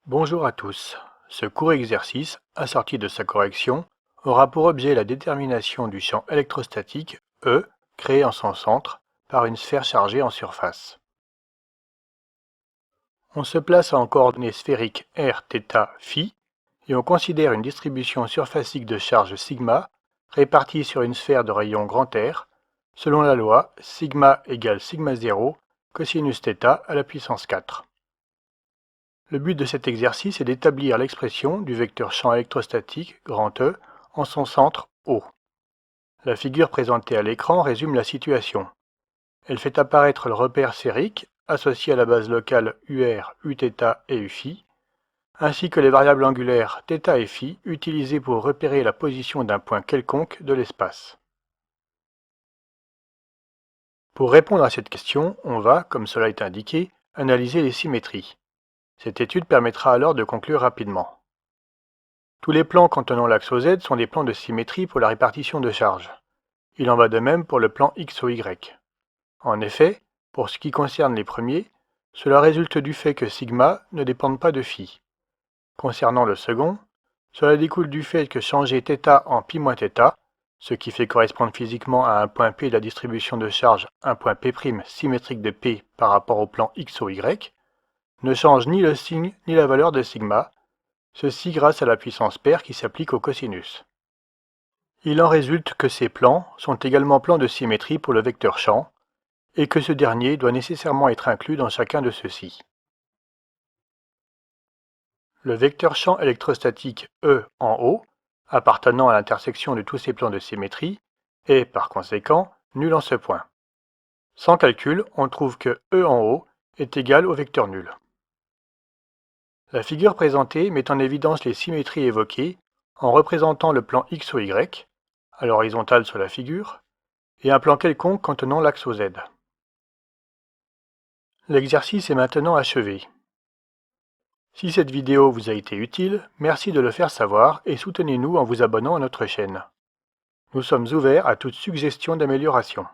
Bonjour à tous. Ce court exercice, assorti de sa correction, aura pour objet la détermination du champ électrostatique E, créé en son centre, par une sphère chargée en surface. On se place en coordonnées sphériques r, θ, φ, et on considère une distribution surfacique de charge sigma répartie sur une sphère de rayon grand R, selon la loi sigma égale sigma 0 cosinus θ à la puissance 4. Le but de cet exercice est d'établir l'expression du vecteur champ électrostatique, grand E, en son centre O. La figure présentée à l'écran résume la situation. Elle fait apparaître le repère sphérique, associé à la base locale UR, Uθ et Uφ, ainsi que les variables angulaires θ et φ utilisées pour repérer la position d'un point quelconque de l'espace. Pour répondre à cette question, on va, comme cela est indiqué, analyser les symétries. Cette étude permettra alors de conclure rapidement. Tous les plans contenant l'axe OZ sont des plans de symétrie pour la répartition de charges. Il en va de même pour le plan X ou Y. En effet, pour ce qui concerne les premiers, cela résulte du fait que sigma ne dépende pas de phi. Concernant le second, cela découle du fait que changer θ en π-θ, ce qui fait correspondre physiquement à un point P de la distribution de charge, un point P' symétrique de P par rapport au plan X ou Y, ne change ni le signe ni la valeur de sigma, ceci grâce à la puissance paire qui s'applique au cosinus. Il en résulte que ces plans sont également plans de symétrie pour le vecteur champ, et que ce dernier doit nécessairement être inclus dans chacun de ceux-ci. Le vecteur champ électrostatique E en haut, appartenant à l'intersection de tous ces plans de symétrie, est, par conséquent, nul en ce point. Sans calcul, on trouve que E en haut est égal au vecteur nul. La figure présentée met en évidence les symétries évoquées en représentant le plan X ou Y, à l'horizontale sur la figure, et un plan quelconque contenant l'axe OZ. L'exercice est maintenant achevé. Si cette vidéo vous a été utile, merci de le faire savoir et soutenez-nous en vous abonnant à notre chaîne. Nous sommes ouverts à toute suggestion d'amélioration.